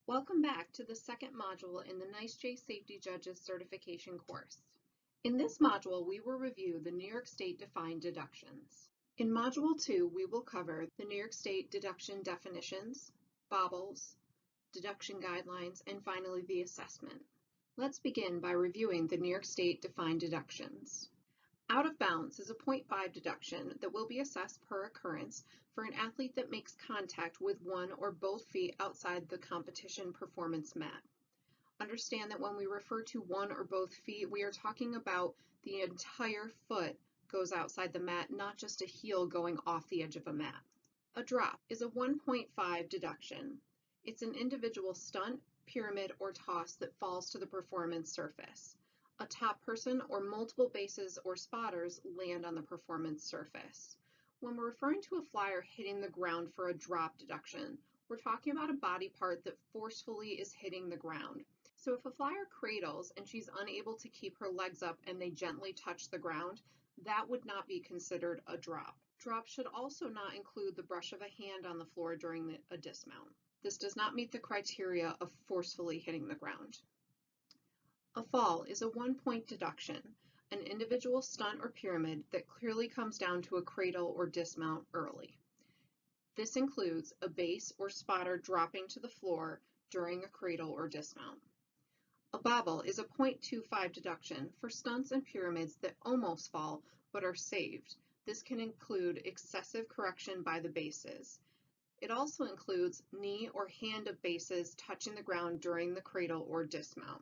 Welcome back to the second module in the NYSCJA Safety Judges Certification course. In this module, we will review the New York State defined deductions. In Module 2, we will cover the New York State deduction definitions, bobbles, deduction guidelines, and finally the assessment. Let's begin by reviewing the New York State defined deductions. Out of bounds is a 0.5 deduction that will be assessed per occurrence for an athlete that makes contact with one or both feet outside the competition performance mat. Understand that when we refer to one or both feet, we are talking about the entire foot goes outside the mat, not just a heel going off the edge of a mat. A drop is a 1.5 deduction. It's an individual stunt, pyramid, or toss that falls to the performance surface. A top person or multiple bases or spotters land on the performance surface. When we're referring to a flyer hitting the ground for a drop deduction, we're talking about a body part that forcefully is hitting the ground. So if a flyer cradles and she's unable to keep her legs up and they gently touch the ground, that would not be considered a drop. Drop should also not include the brush of a hand on the floor during a dismount. This does not meet the criteria of forcefully hitting the ground. A fall is a 1-point deduction, an individual stunt or pyramid that clearly comes down to a cradle or dismount early. This includes a base or spotter dropping to the floor during a cradle or dismount. A bobble is a 0.25 deduction for stunts and pyramids that almost fall but are saved. This can include excessive correction by the bases. It also includes knee or hand of bases touching the ground during the cradle or dismount.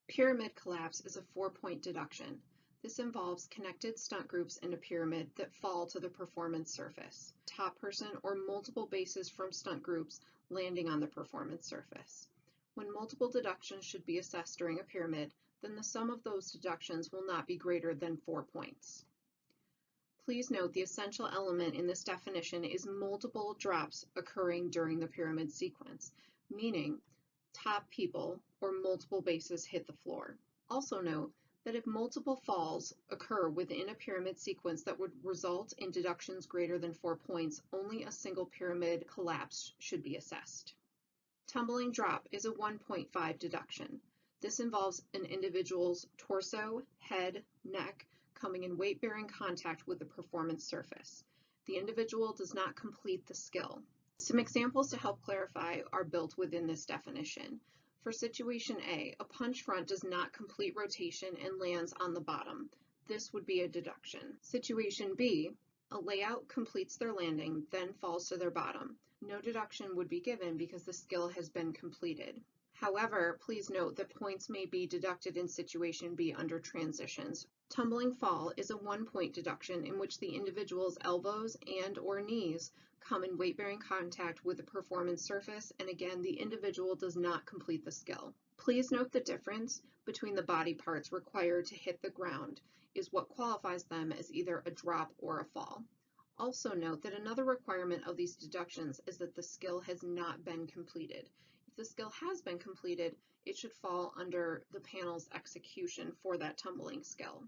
Pyramid collapse is a 4-point deduction. This involves connected stunt groups in a pyramid that fall to the performance surface. Top person or multiple bases from stunt groups landing on the performance surface. When multiple deductions should be assessed during a pyramid, then the sum of those deductions will not be greater than 4 points. Please note the essential element in this definition is multiple drops occurring during the pyramid sequence, meaning top people or multiple bases hit the floor. Also note that if multiple falls occur within a pyramid sequence that would result in deductions greater than 4 points, only a single pyramid collapse should be assessed. Tumbling drop is a 1.5 deduction. This involves an individual's torso, head, neck coming in weight-bearing contact with the performance surface. The individual does not complete the skill. Some examples to help clarify are built within this definition. For situation A, a punch front does not complete rotation and lands on the bottom. This would be a deduction. Situation B, a layout completes their landing, then falls to their bottom. No deduction would be given because the skill has been completed. However, please note that points may be deducted in situation B under transitions. Tumbling fall is a 1-point deduction in which the individual's elbows and/or knees come in weight-bearing contact with the performance surface, and again, the individual does not complete the skill. Please note the difference between the body parts required to hit the ground is what qualifies them as either a drop or a fall. Also note that another requirement of these deductions is that the skill has not been completed. If the skill has been completed, it should fall under the panel's execution for that tumbling skill.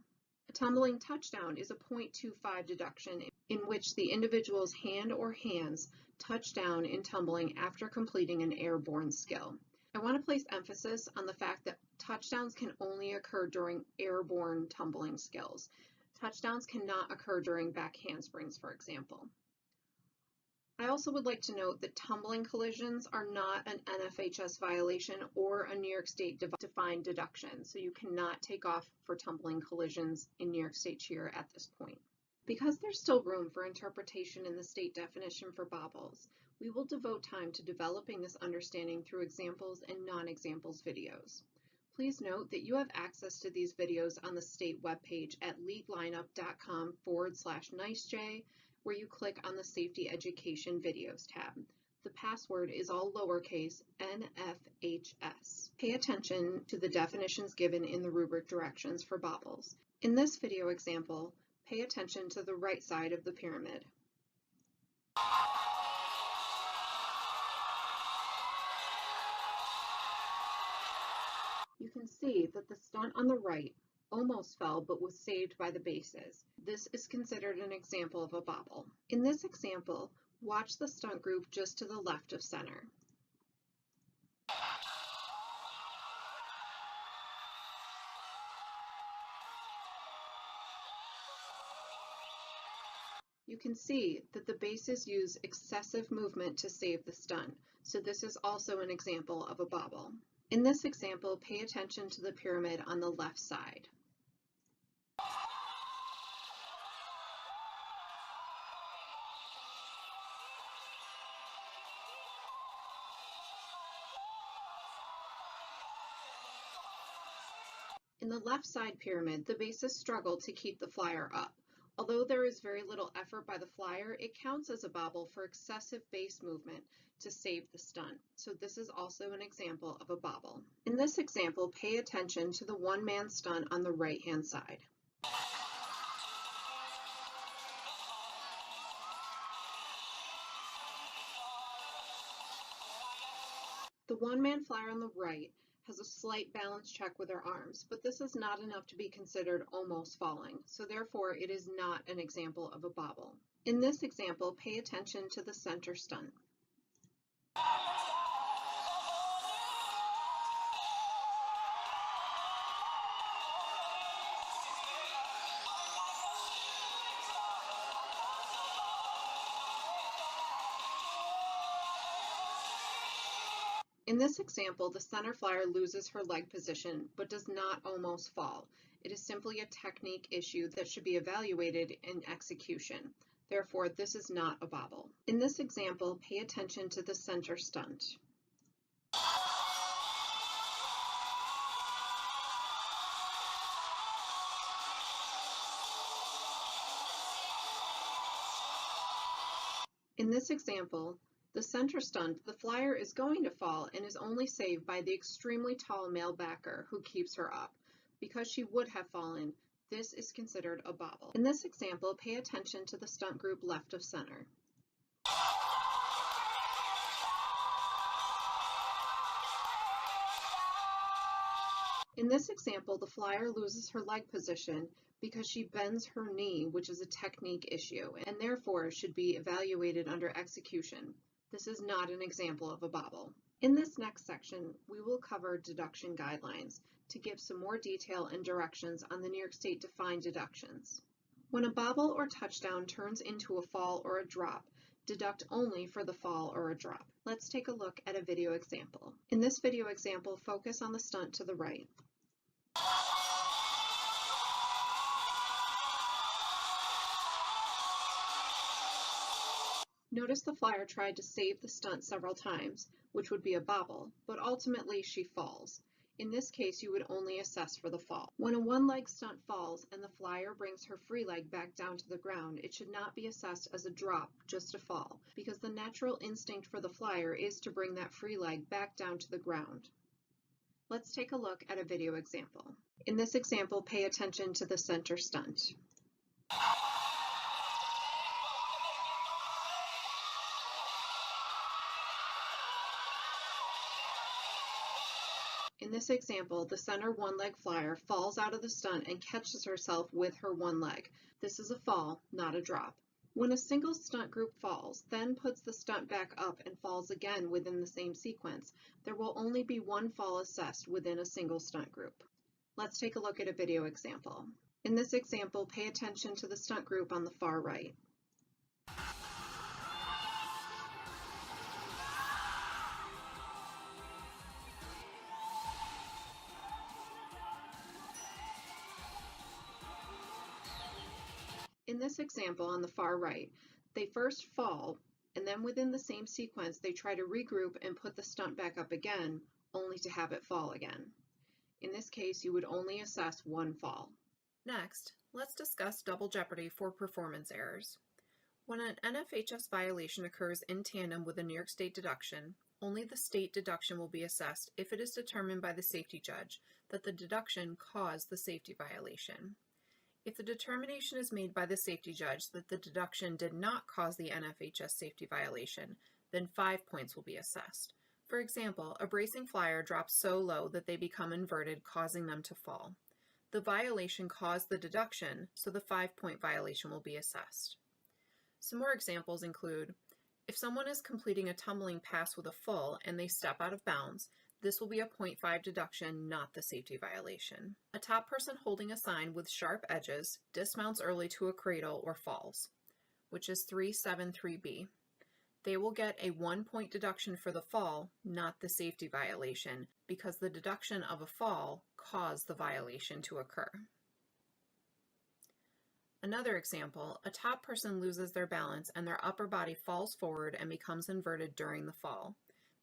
A tumbling touchdown is a 0.25 deduction in which the individual's hand or hands touch down in tumbling after completing an airborne skill. I want to place emphasis on the fact that touchdowns can only occur during airborne tumbling skills. Touchdowns cannot occur during back handsprings, for example. I also would like to note that tumbling collisions are not an NFHS violation or a New York State defined deduction, so you cannot take off for tumbling collisions in New York State CHEER at this point. Because there's still room for interpretation in the state definition for bobbles, we will devote time to developing this understanding through examples and non-examples videos. Please note that you have access to these videos on the state webpage at leaguelineup.com/NYSCJA, where you click on the Safety Education Videos tab. The password is all lowercase NFHS. Pay attention to the definitions given in the rubric directions for bobbles. In this video example, pay attention to the right side of the pyramid. You can see that the stunt on the right almost fell but was saved by the bases. This is considered an example of a bobble. In this example, watch the stunt group just to the left of center. You can see that the bases use excessive movement to save the stunt, so this is also an example of a bobble. In this example, pay attention to the pyramid on the left side. In the left side pyramid, the bases struggle to keep the flyer up. Although there is very little effort by the flyer, it counts as a bobble for excessive base movement to save the stunt. So this is also an example of a bobble. In this example, pay attention to the one-man stunt on the right-hand side. The one-man flyer on the right has a slight balance check with her arms, but this is not enough to be considered almost falling, so therefore it is not an example of a bobble. In this example, pay attention to the center stunt. In this example, the center flyer loses her leg position, but does not almost fall. It is simply a technique issue that should be evaluated in execution. Therefore, this is not a bobble. In this example, pay attention to the center stunt. In this example, the center stunt, the flyer is going to fall and is only saved by the extremely tall male backer who keeps her up. Because she would have fallen, this is considered a bobble. In this example, pay attention to the stunt group left of center. In this example, the flyer loses her leg position because she bends her knee, which is a technique issue, and therefore should be evaluated under execution. This is not an example of a bobble. In this next section, we will cover deduction guidelines to give some more detail and directions on the New York State defined deductions. When a bobble or touchdown turns into a fall or a drop, deduct only for the fall or a drop. Let's take a look at a video example. In this video example, focus on the stunt to the right. Notice the flyer tried to save the stunt several times, which would be a bobble, but ultimately she falls. In this case, you would only assess for the fall. When a one-leg stunt falls and the flyer brings her free leg back down to the ground, it should not be assessed as a drop, just a fall, because the natural instinct for the flyer is to bring that free leg back down to the ground. Let's take a look at a video example. In this example, pay attention to the center stunt. In this example, the center one-leg flyer falls out of the stunt and catches herself with her one leg. This is a fall, not a drop. When a single stunt group falls, then puts the stunt back up and falls again within the same sequence, there will only be one fall assessed within a single stunt group. Let's take a look at a video example. In this example, pay attention to the stunt group on the far right. In this example on the far right, they first fall, and then within the same sequence they try to regroup and put the stunt back up again, only to have it fall again. In this case, you would only assess one fall. Next, let's discuss double jeopardy for performance errors. When an NFHS violation occurs in tandem with a New York State deduction, only the state deduction will be assessed if it is determined by the safety judge that the deduction caused the safety violation. If the determination is made by the safety judge that the deduction did not cause the NFHS safety violation, then 5 points will be assessed. For example, a bracing flyer drops so low that they become inverted, causing them to fall. The violation caused the deduction, so the 5-point violation will be assessed. Some more examples include, if someone is completing a tumbling pass with a full and they step out of bounds, this will be a 0.5 deduction, not the safety violation. A top person holding a sign with sharp edges dismounts early to a cradle or falls. which is 373B. They will get a 1-point deduction for the fall, not the safety violation, because the deduction of a fall caused the violation to occur. Another example, a top person loses their balance and their upper body falls forward and becomes inverted during the fall.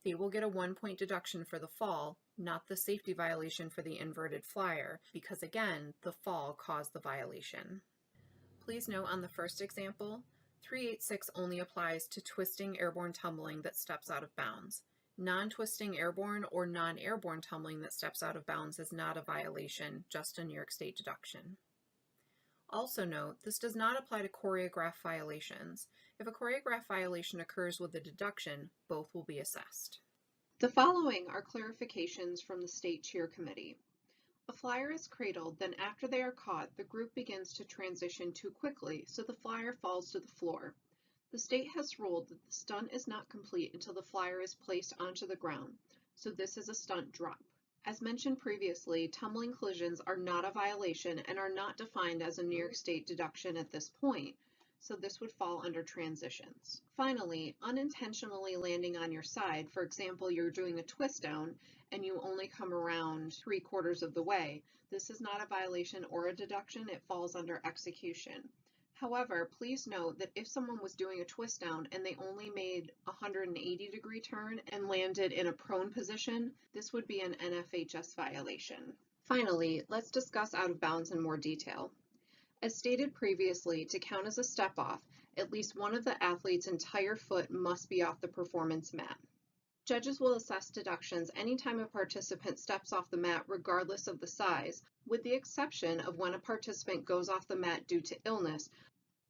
They will get a 1-point deduction for the fall, not the safety violation for the inverted flyer, because again, the fall caused the violation. Please note on the first example, 386 only applies to twisting airborne tumbling that steps out of bounds. Non-twisting airborne or non-airborne tumbling that steps out of bounds is not a violation, just a New York State deduction. Also note, this does not apply to choreograph violations. If a choreograph violation occurs with a deduction, both will be assessed. The following are clarifications from the State Cheer Committee. A flyer is cradled, then after they are caught, the group begins to transition too quickly, so the flyer falls to the floor. The state has ruled that the stunt is not complete until the flyer is placed onto the ground, so this is a stunt drop. As mentioned previously, tumbling collisions are not a violation and are not defined as a New York State deduction at this point, so this would fall under transitions. Finally, unintentionally landing on your side, for example, you're doing a twist down and you only come around 3/4 of the way, this is not a violation or a deduction, it falls under execution. However, please note that if someone was doing a twist down and they only made a 180-degree turn and landed in a prone position, this would be an NFHS violation. Finally, let's discuss out of bounds in more detail. As stated previously, to count as a step off, at least one of the athlete's entire foot must be off the performance mat. Judges will assess deductions anytime a participant steps off the mat regardless of the size, with the exception of when a participant goes off the mat due to illness.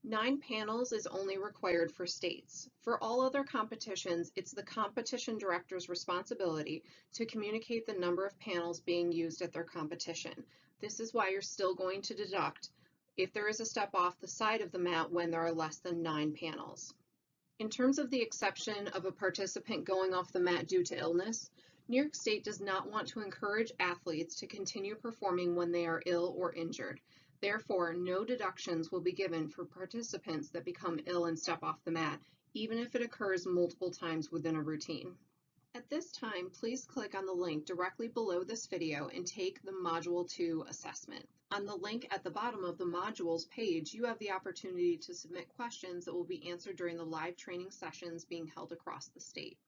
9 panels is only required for states. For all other competitions, it's the competition director's responsibility to communicate the number of panels being used at their competition. This is why you're still going to deduct if there is a step off the side of the mat when there are less than 9 panels. In terms of the exception of a participant going off the mat due to illness, New York State does not want to encourage athletes to continue performing when they are ill or injured. Therefore, no deductions will be given for participants that become ill and step off the mat, even if it occurs multiple times within a routine. At this time, please click on the link directly below this video and take the Module 2 assessment. On the link at the bottom of the modules page, you have the opportunity to submit questions that will be answered during the live training sessions being held across the state.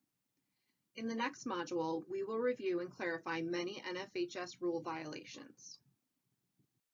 In the next module, we will review and clarify many NFHS rule violations.